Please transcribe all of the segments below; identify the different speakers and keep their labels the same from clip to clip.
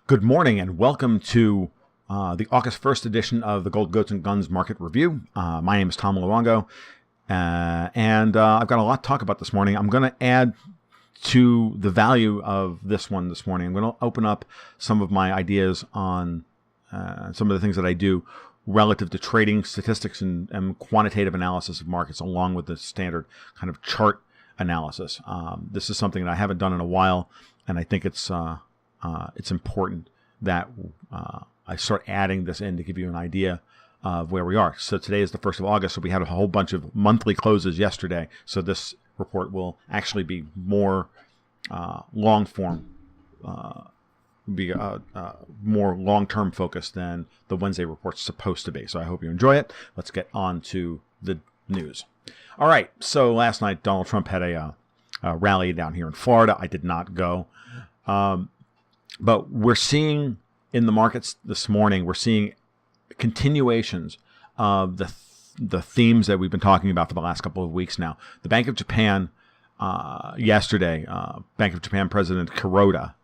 Speaker 1: Good morning and welcome to the August 1st edition of the Gold, Goats, and Guns Market Review. My name is Tom Luongo, and I've got a lot to talk about this morning. I'm going to add to the value of this one this morning. I'm going to open up some of my ideas on some of the things that I do relative to trading statistics and quantitative analysis of markets, along with the standard kind of chart analysis. This is something that I haven't done in a while, and I think it's important that I start adding this in to give you an idea of where we are. So today is the 1st of August, so we had a whole bunch of monthly closes yesterday. So this report will actually be more long form, more long-term focused than the Wednesday report's supposed to be. So I hope you enjoy it. Let's get on to the news. All right, so last night Donald Trump had a rally down here in Florida. I did not go. But we're seeing in the markets this morning, we're seeing continuations of the themes that we've been talking about for the last couple of weeks now. The Bank of Japan, yesterday, Bank of Japan President Kuroda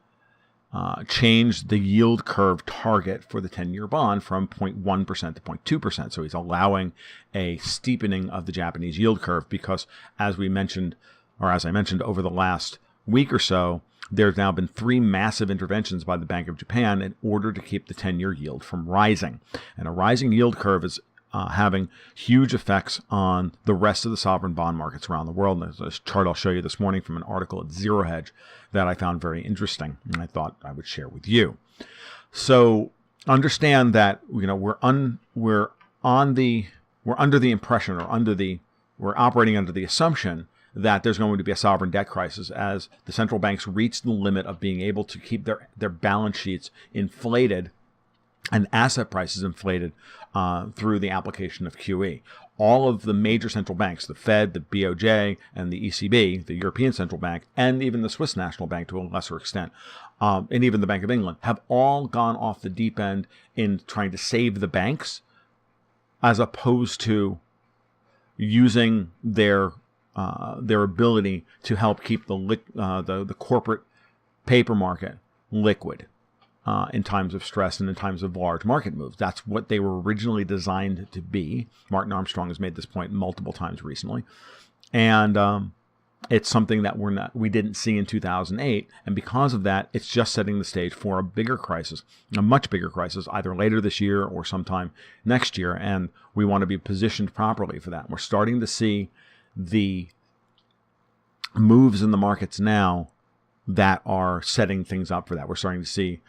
Speaker 1: changed the yield curve target for the 10-year bond from 0.1% to 0.2%. So he's allowing a steepening of the Japanese yield curve because, as I mentioned over the last week or so, there's now been 3 massive interventions by the Bank of Japan in order to keep the 10-year yield from rising. And a rising yield curve is having huge effects on the rest of the sovereign bond markets around the world. And there's this chart I'll show you this morning from an article at Zero Hedge that I found very interesting, and I thought I would share with you. So understand that we're under the impression, or we're operating under the assumption that there's going to be a sovereign debt crisis as the central banks reach the limit of being able to keep their balance sheets inflated and asset prices inflated through the application of QE. All of the major central banks, the Fed, the BOJ, and the ECB, the European Central Bank, and even the Swiss National Bank to a lesser extent, and even the Bank of England, have all gone off the deep end in trying to save the banks as opposed to using their ability to help keep the corporate paper market liquid in times of stress and in times of large market moves. That's what they were originally designed to be. Martin Armstrong has made this point multiple times recently, and it's something that we didn't see in 2008. And because of that, it's just setting the stage for a bigger crisis, a much bigger crisis, either later this year or sometime next year. And we want to be positioned properly for that. We're starting to see the moves in the markets now that are setting things up for that. We're starting to see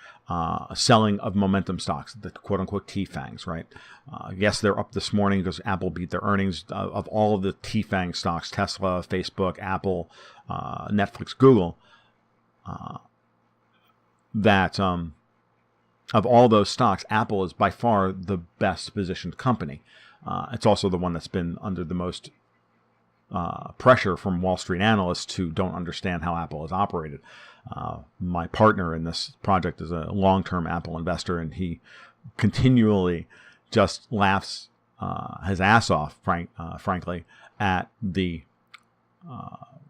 Speaker 1: selling of momentum stocks, the quote-unquote T-FANGs, right? Yes, they're up this morning because Apple beat their earnings. Of all of the T-FANG stocks, Tesla, Facebook, Apple, Netflix, Google, of all those stocks, Apple is by far the best positioned company. It's also the one that's been under the most pressure from Wall Street analysts who don't understand how Apple is operated. My partner in this project is a long-term Apple investor, and he continually just laughs his ass off, frankly, at the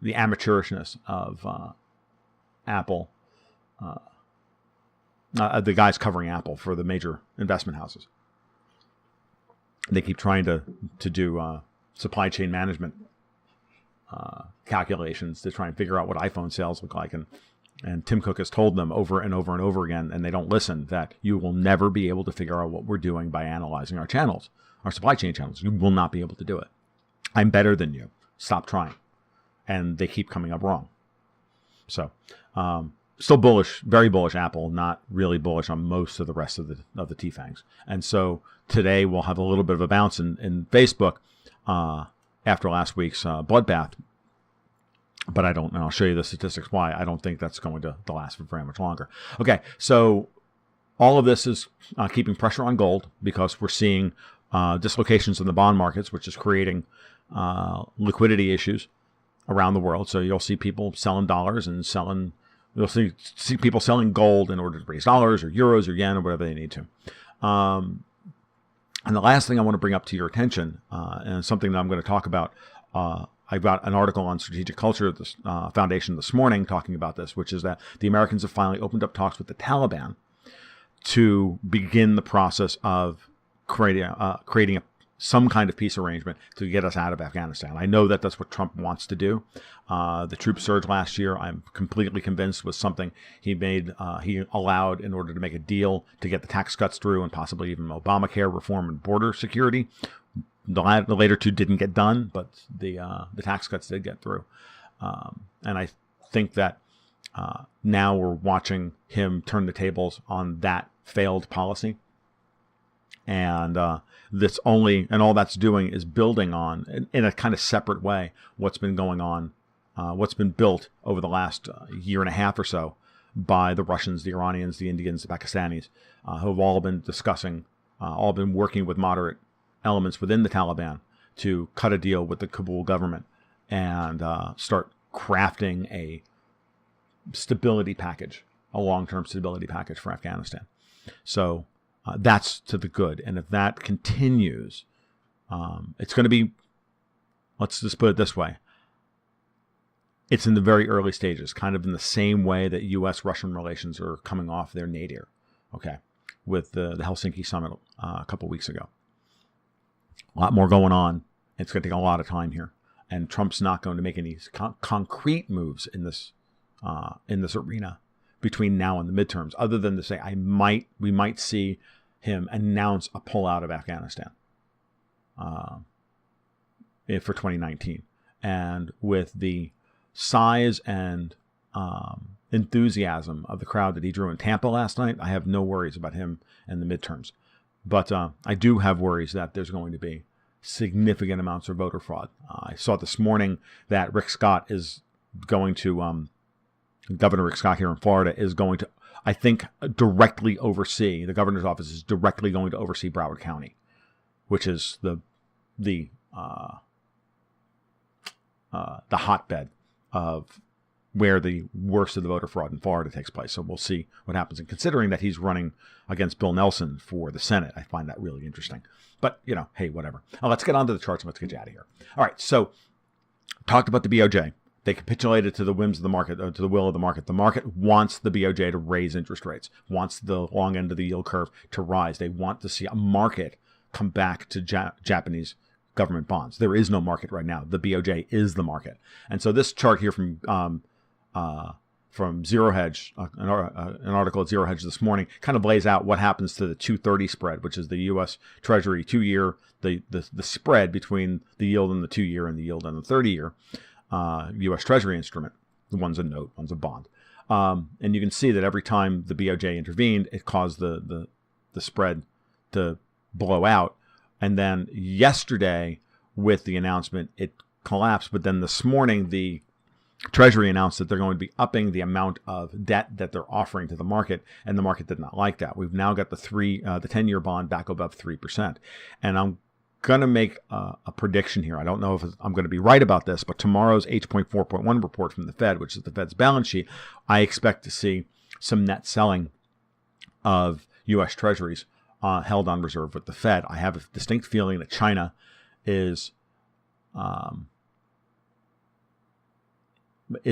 Speaker 1: amateurishness of Apple, the guys covering Apple for the major investment houses. They keep trying to do supply chain management calculations to try and figure out what iPhone sales look like. And Tim Cook has told them over and over and over again, and they don't listen, that you will never be able to figure out what we're doing by analyzing our channels, our supply chain channels. You will not be able to do it. I'm better than you. Stop trying. And they keep coming up wrong. So still bullish, very bullish Apple, not really bullish on most of the rest of the T-FANGs. And so today we'll have a little bit of a bounce in Facebook after last week's bloodbath. But I don't know. I'll show you the statistics why I don't think that's going to last for very much longer. Okay, so all of this is keeping pressure on gold because we're seeing dislocations in the bond markets, which is creating liquidity issues around the world. So you'll see people selling dollars and you'll see people selling gold in order to raise dollars or euros or yen or whatever they need to. And the last thing I want to bring up to your attention, and something that I'm going to talk about, I've got an article on Strategic Culture at the Foundation this morning talking about this, which is that the Americans have finally opened up talks with the Taliban to begin the process of creating some kind of peace arrangement to get us out of Afghanistan. I know that that's what Trump wants to do. The troop surge last year, I'm completely convinced, was something he allowed in order to make a deal to get the tax cuts through and possibly even Obamacare reform and border security. The later two didn't get done, but the tax cuts did get through. And I think that now we're watching him turn the tables on that failed policy. And all that's doing is building on, in a kind of separate way, what's been going on, what's been built over the last year and a half or so by the Russians, the Iranians, the Indians, the Pakistanis, who have all been discussing, all been working with moderate elements within the Taliban to cut a deal with the Kabul government and start crafting a stability package, a long-term stability package for Afghanistan. So that's to the good. And if that continues, it's going to be, let's just put it this way, it's in the very early stages, kind of in the same way that U.S.-Russian relations are coming off their nadir, okay, with the Helsinki summit a couple weeks ago. A lot more going on. It's going to take a lot of time here. And Trump's not going to make any concrete moves in this arena between now and the midterms, other than to say we might see him announce a pullout of Afghanistan for 2019. And with the size and enthusiasm of the crowd that he drew in Tampa last night, I have no worries about him and the midterms. But I do have worries that there's going to be significant amounts of voter fraud. I saw this morning that Rick Scott is going to Governor Rick Scott here in Florida is going to, I think, directly oversee, the governor's office is directly going to oversee Broward County, which is the hotbed of where the worst of the voter fraud in Florida takes place. So we'll see what happens. And considering that he's running against Bill Nelson for the Senate, I find that really interesting. But, hey, whatever. Let's get on to the charts and let's get you out of here. All right, so talked about the BOJ. They capitulated to the whims of the market, to the will of the market. The market wants the BOJ to raise interest rates, wants the long end of the yield curve to rise. They want to see a market come back to Japanese government bonds. There is no market right now. The BOJ is the market. And so this chart here from Zero Hedge, an article at Zero Hedge this morning, kind of lays out what happens to the 230 spread, which is the U.S. Treasury 2-year, the spread between the yield on the 2-year and the yield on the 30-year. U.S. Treasury instrument. One's a note, one's a bond. And you can see that every time the BOJ intervened, it caused the spread to blow out. And then yesterday, with the announcement, it collapsed. But then this morning, the Treasury announced that they're going to be upping the amount of debt that they're offering to the market, and the market did not like that. We've now got the 10-year bond back above 3%. And I'm going to make a prediction here. I don't know if I'm going to be right about this, but tomorrow's H.4.1 report from the Fed, which is the Fed's balance sheet, I expect to see some net selling of U.S. Treasuries held on reserve with the Fed. I have a distinct feeling that China is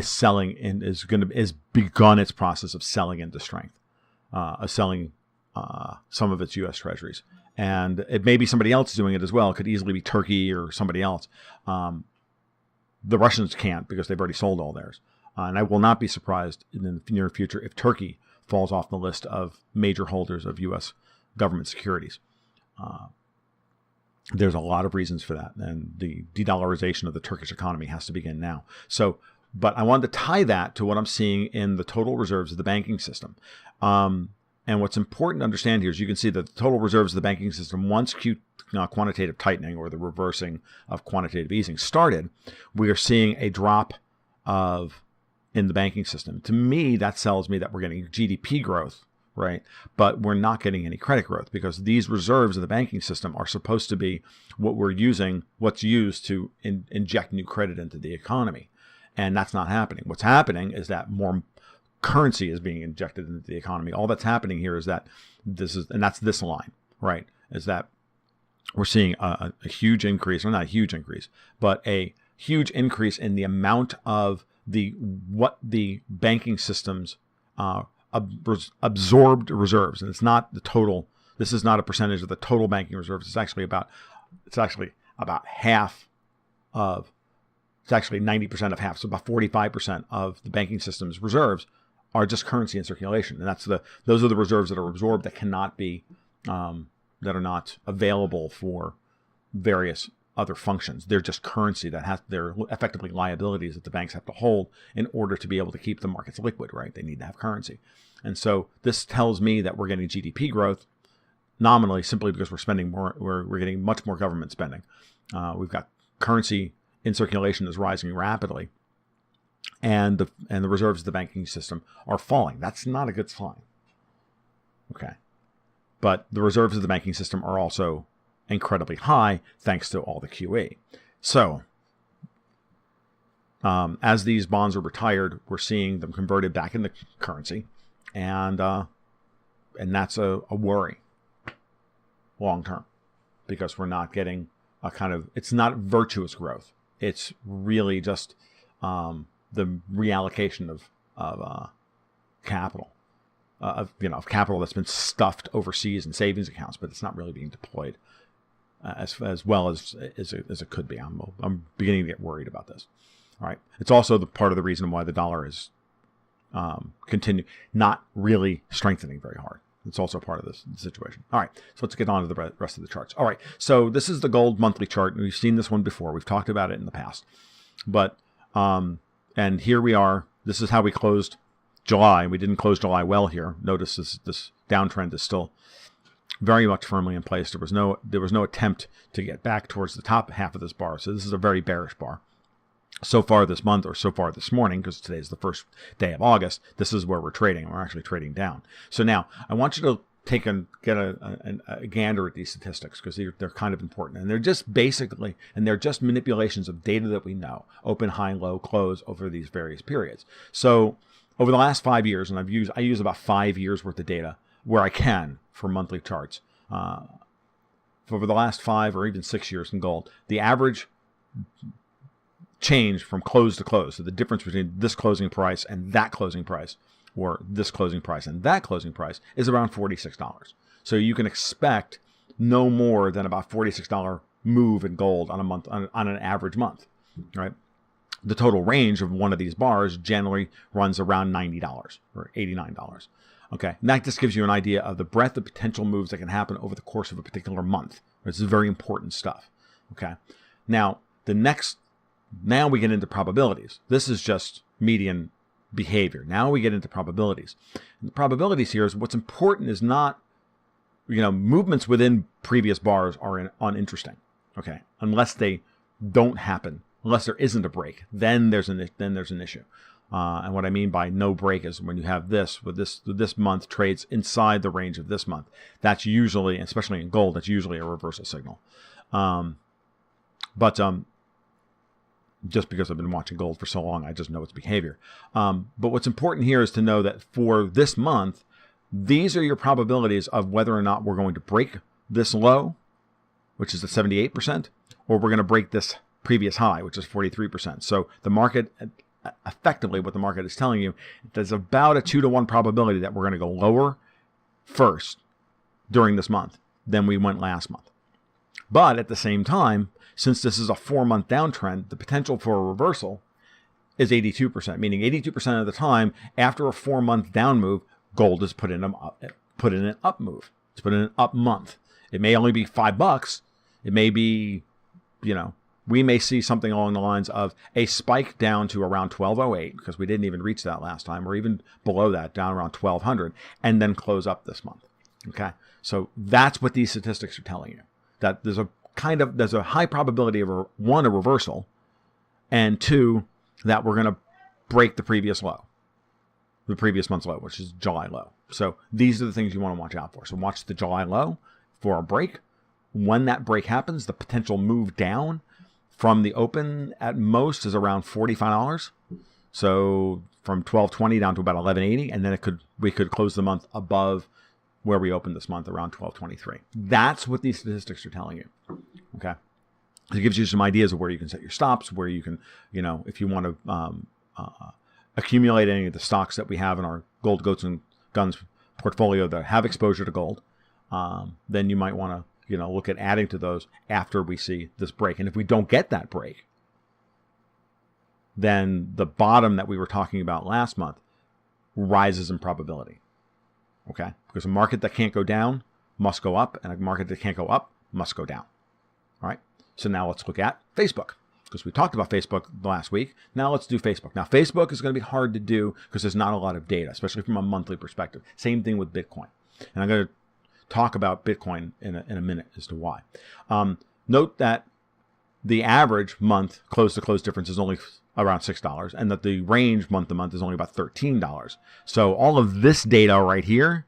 Speaker 1: selling and is begun its process of selling into strength, selling some of its U.S. Treasuries. And it may be somebody else doing it as well. It could easily be Turkey or somebody else. The Russians can't because they've already sold all theirs. And I will not be surprised in the near future if Turkey falls off the list of major holders of U.S. government securities. There's a lot of reasons for that. And the de-dollarization of the Turkish economy has to begin now. But I wanted to tie that to what I'm seeing in the total reserves of the banking system. And what's important to understand here is you can see that the total reserves of the banking system, once quantitative tightening or the reversing of quantitative easing started, we are seeing a drop in the banking system. To me, that tells me that we're getting GDP growth, right? But we're not getting any credit growth because these reserves of the banking system are supposed to be what's used to inject new credit into the economy. And that's not happening. What's happening is that more currency is being injected into the economy. All that's happening here is that that's this line, right? Is that we're seeing a huge increase, or not a huge increase, but a huge increase in the amount of what the banking systems absorbed reserves, and it's not the total. This is not a percentage of the total banking reserves. It's actually about half of. It's actually 90% of half, so about 45% of the banking system's reserves are just currency in circulation, and those are the reserves that are absorbed that cannot be that are not available for various other functions. They're just currency they're effectively liabilities that the banks have to hold in order to be able to keep the markets liquid, right? They need to have currency. And so this tells me that we're getting GDP growth nominally simply because we're spending more, we're getting much more government spending. We've got currency in circulation is rising rapidly, and the reserves of the banking system are falling. That's not a good sign. Okay. But the reserves of the banking system are also incredibly high thanks to all the QE. So as these bonds are retired, we're seeing them converted back into currency, and that's a worry long term, because we're not getting it's not virtuous growth. It's really just the reallocation of capital. Of capital that's been stuffed overseas in savings accounts, but it's not really being deployed as well as it could be. I'm beginning to get worried about this. All right, it's also part of the reason why the dollar is not really strengthening very hard. It's also part of this situation. All right, so let's get on to the rest of the charts. All right, so this is the gold monthly chart. We've seen this one before. We've talked about it in the past, but and here we are. This is how we closed July. We didn't close July well here. Notice this downtrend is still very much firmly in place. There was no attempt to get back towards the top half of this bar. So this is a very bearish bar. So far this month, or so far this morning, because today is the first day of August, this is where we're trading. We're actually trading down. So now I want you to get a gander at these statistics, because they're kind of important, and they're just manipulations of data that we know: open, high, low, close over these various periods. So over the last 5 years, and I use about 5 years worth of data where I can for monthly charts. For over the last 5 or even 6 years in gold, the average change from close to close, so the difference between this closing price and that closing price, or this closing price and that closing price, is around $46. So you can expect no more than about $46 move in gold on a month, on an average month, right? The total range of one of these bars generally runs around $90 or $89. Okay, and that just gives you an idea of the breadth of potential moves that can happen over the course of a particular month. This is very important stuff. Okay, now we get into probabilities. This is just median behavior. Now we get into probabilities. And the probabilities here is what's important is not, movements within previous bars are uninteresting. Okay, unless they don't happen. Unless there isn't a break, then there's an issue. And what I mean by no break is when you have this month trades inside the range of this month. That's usually, especially in gold, that's usually a reversal signal. But just because I've been watching gold for so long, I just know its behavior. But what's important here is to know that for this month, these are your probabilities of whether or not we're going to break this low, which is at 78%, or we're going to break this previous high, which is 43%. So the market, effectively what the market is telling you, there's about a 2-to-1 probability that we're going to go lower first during this month than we went last month. But at the same time, since this is a 4-month downtrend, the potential for a reversal is 82%, meaning 82% of the time after a 4-month down move, gold is put in an up move. It's put in an up month. It may only be $5. It may be, we may see something along the lines of a spike down to around 1208, because we didn't even reach that last time, or even below that, down around 1200, and then close up this month. Okay, so that's what these statistics are telling you, that there's a high probability of one, a reversal, and two, that we're going to break the previous low, the previous month's low, which is July low. So these are the things you want to watch out for. So watch the July low for a break. When that break happens, the potential move down from the open at most is around $45. So from 1220 down to about 1180, and then we could close the month above where we opened this month, around 1223. That's what these statistics are telling you. Okay, it gives you some ideas of where you can set your stops, where you can, if you want to accumulate any of the stocks that we have in our gold, goats, and guns portfolio that have exposure to gold, then you might want to look at adding to those after we see this break. And if we don't get that break, then the bottom that we were talking about last month rises in probability. Okay? Because a market that can't go down must go up, and a market that can't go up must go down. All right? So now let's look at Facebook, because we talked about Facebook last week. Now let's do Facebook. Now, Facebook is going to be hard to do because there's not a lot of data, especially from a monthly perspective. Same thing with Bitcoin. And I'm going to talk about Bitcoin in a minute as to why. Note that the average month close-to-close difference is only around $6, and that the range month-to-month is only about $13. So all of this data right here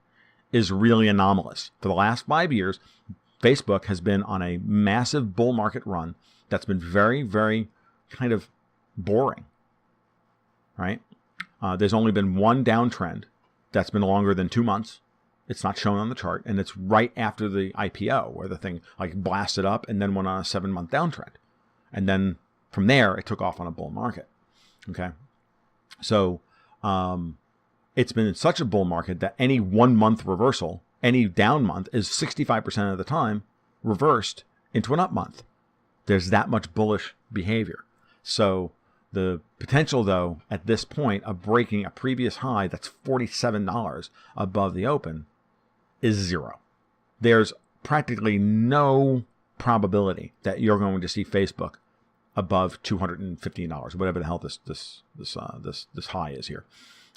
Speaker 1: is really anomalous. For the last 5 years, Facebook has been on a massive bull market run that's been very, very kind of boring, right? There's only been one downtrend that's been longer than 2 months. It's not shown on the chart, and it's right after the IPO where the thing like blasted up and then went on a 7-month downtrend. And then from there, it took off on a bull market. Okay. So it's been in such a bull market that any 1 month reversal, any down month, is 65% of the time reversed into an up month. There's that much bullish behavior. So the potential, though, at this point of breaking a previous high that's $47 above the open is zero. There's practically no probability that you're going to see Facebook above $215, whatever the hell this high is here.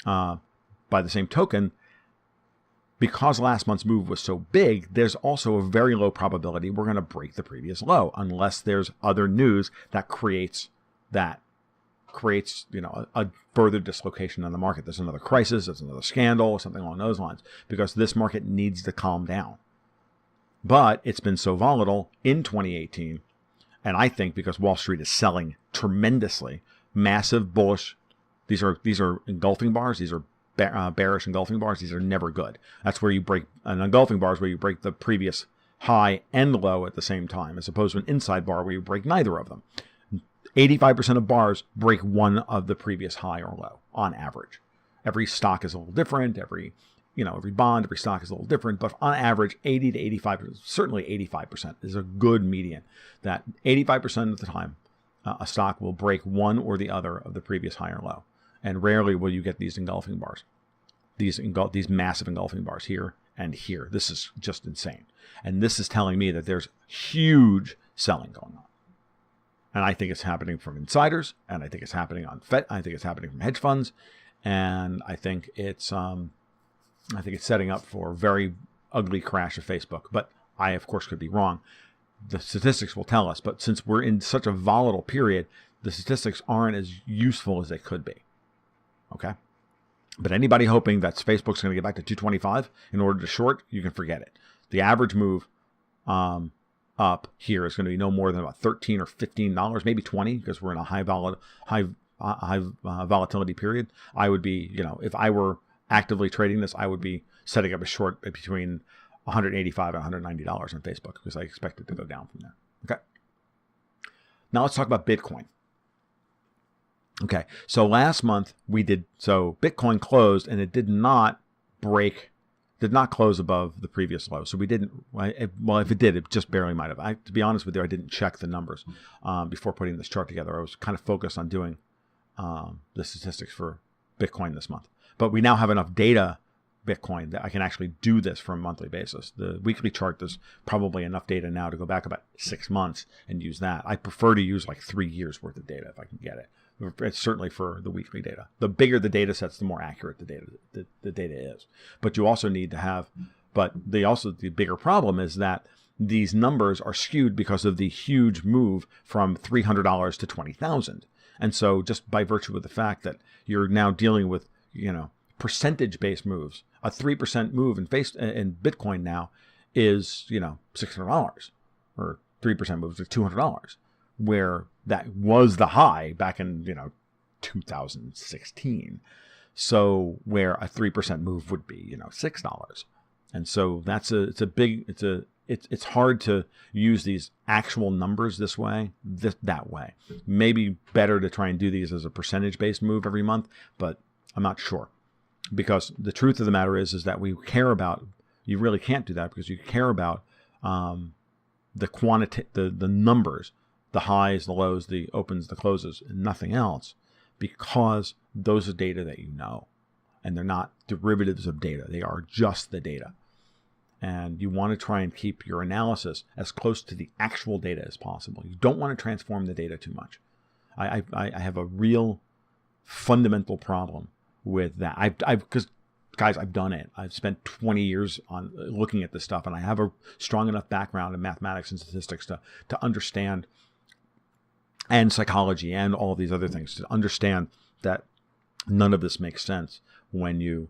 Speaker 1: By the same token, because last month's move was so big, there's also a very low probability we're going to break the previous low, unless there's other news that creates a further dislocation in the market. There's another crisis, there's another scandal, something along those lines, because this market needs to calm down. But it's been so volatile in 2018, and I think because Wall Street is selling tremendously, massive bullish. These are engulfing bars. These are bearish engulfing bars. These are never good. That's where you break an engulfing bar is where you break the previous high and low at the same time, as opposed to an inside bar where you break neither of them. 85% of bars break one of the previous high or low on average. Every stock is a little different. Every bond, every stock is a little different, but on average, 80 to 85%, certainly 85% is a good median. That 85% of the time, a stock will break one or the other of the previous high or low. And rarely will you get these engulfing bars, these massive engulfing bars here and here. This is just insane. And this is telling me that there's huge selling going on. And I think it's happening from insiders, and I think it's happening on Fed. I think it's happening from hedge funds, and I think it's setting up for a very ugly crash of Facebook. But I, of course, could be wrong. The statistics will tell us. But since we're in such a volatile period, the statistics aren't as useful as they could be. Okay? But anybody hoping that Facebook's going to get back to 225 in order to short, you can forget it. The average move up here is going to be no more than about $13 or $15, maybe 20, because we're in a high volatility period. I would be, if I were actively trading this, I would be setting up a short between $185 and $190 on Facebook, because I expect it to go down from there. Okay. Now let's talk about Bitcoin. Okay. So last month Bitcoin closed and it did not close above the previous low. So we didn't, well, if it did, it just barely might have. To be honest with you, I didn't check the numbers before putting this chart together. I was kind of focused on doing the statistics for Bitcoin this month. But we now have enough data, Bitcoin, that I can actually do this for a monthly basis. The weekly chart, there's probably enough data now to go back about 6 months and use that. I prefer to use like 3 years worth of data if I can get it. It's certainly for the weekly data. The bigger the data sets, the more accurate the data is. But you also need to have, the bigger problem is that these numbers are skewed because of the huge move from $300 to $20,000. And so just by virtue of the fact that you're now dealing with, percentage-based moves, a 3% move in Bitcoin now is, $600, or 3% moves to $200, where that was the high back in, 2016. So where a 3% move would be, $6. And so it's hard to use these actual numbers this way, that way. Maybe better to try and do these as a percentage-based move every month, but I'm not sure. because the truth of the matter is that we care about, you really can't do that because you care about the quantity, the numbers, the highs, the lows, the opens, the closes, and nothing else, because those are data that you know, and they're not derivatives of data. They are just the data. And you want to try and keep your analysis as close to the actual data as possible. You don't want to transform the data too much. I have a real fundamental problem with that. Because guys, I've done it. I've spent 20 years on looking at this stuff, and I have a strong enough background in mathematics and statistics to understand, and psychology and all these other things, to understand that none of this makes sense when you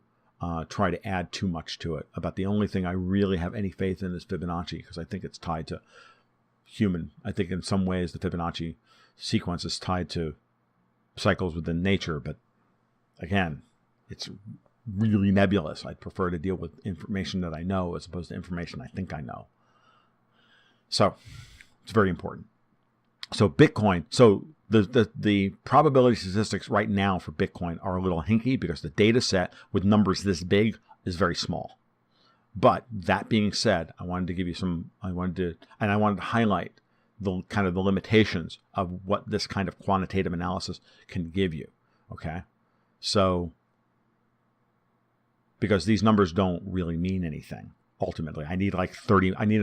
Speaker 1: try to add too much to it. About the only thing I really have any faith in is Fibonacci, because I think it's tied to human. I think in some ways the Fibonacci sequence is tied to cycles within nature, but again, it's really nebulous. I'd prefer to deal with information that I know as opposed to information I think I know. So it's very important. So Bitcoin, so the probability statistics right now for Bitcoin are a little hinky because the data set with numbers this big is very small. But that being said, I wanted to give you I wanted to highlight the kind of the limitations of what this kind of quantitative analysis can give you. Okay. So, because these numbers don't really mean anything ultimately. I needed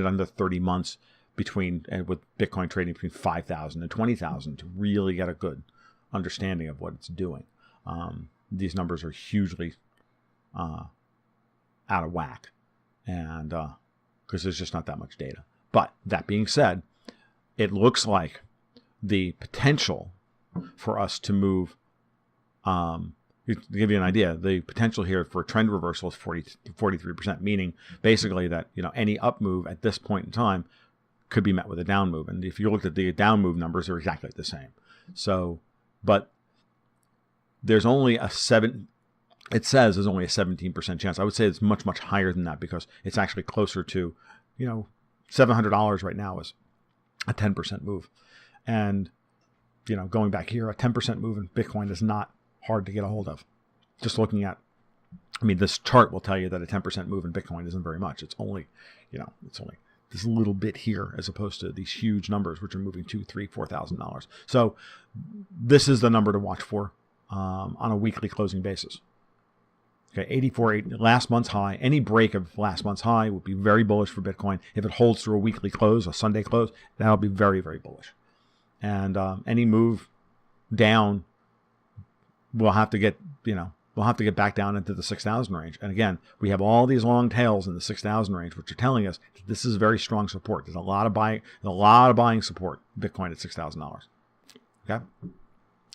Speaker 1: under 30 months between, and with Bitcoin trading between 5,000 and 20,000 to really get a good understanding of what it's doing. These numbers are hugely out of whack, and because there's just not that much data. But that being said, it looks like the potential for us to move, to give you an idea, the potential here for a trend reversal is 43%, meaning basically that, you know, any up move at this point in time could be met with a down move. And if you looked at the down move numbers, they're exactly the same. So, but there's only it says there's only a 17% chance. I would say it's much, much higher than that, because it's actually closer to, you know, $700 right now is a 10% move. And, you know, going back here, a 10% move in Bitcoin is not hard to get a hold of. Just looking at, I mean, this chart will tell you that a 10% move in Bitcoin isn't very much. It's only, you know, it's only this little bit here, as opposed to these huge numbers, which are moving $2,000, $3,000, $4,000. So this is the number to watch for on a weekly closing basis. Okay, 84.8, last month's high. Any break of last month's high would be very bullish for Bitcoin. If it holds through a weekly close, a Sunday close, that'll be very, very bullish. And any move down, we'll have to get back down into the 6,000 range. And again, we have all these long tails in the 6,000 range, which are telling us that this is very strong support. There's a lot of buying support Bitcoin at $6,000. Okay,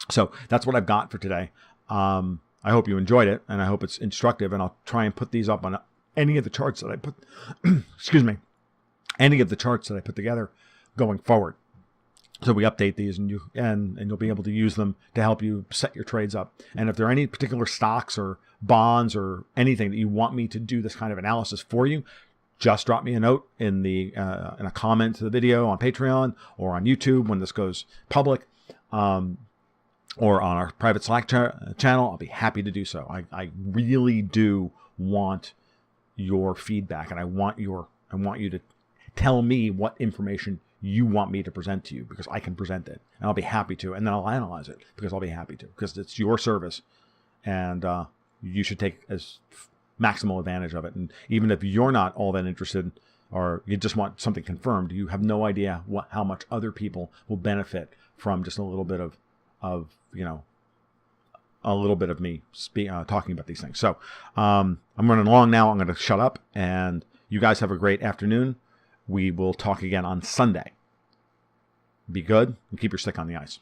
Speaker 1: so that's what I've got for today. I hope you enjoyed it, and I hope it's instructive. And I'll try and put these up on any of the charts that I put. Excuse me, any of the charts that I put together going forward. So we update these, and you'll be able to use them to help you set your trades up. And if there are any particular stocks or bonds or anything that you want me to do this kind of analysis for you, just drop me a note in a comment to the video on Patreon or on YouTube when this goes public, or on our private Slack channel. I'll be happy to do so. I really do want your feedback, and I want you to tell me what information you want me to present to you, because I can present it, and I'll be happy to, and then I'll analyze it, because I'll be happy to, because it's your service, and you should take as maximal advantage of it. And even if you're not all that interested, or you just want something confirmed, you have no idea how much other people will benefit from just a little bit of me talking about these things. So I'm running along now. I'm going to shut up, and you guys have a great afternoon. We will talk again on Sunday. Be good and keep your stick on the ice.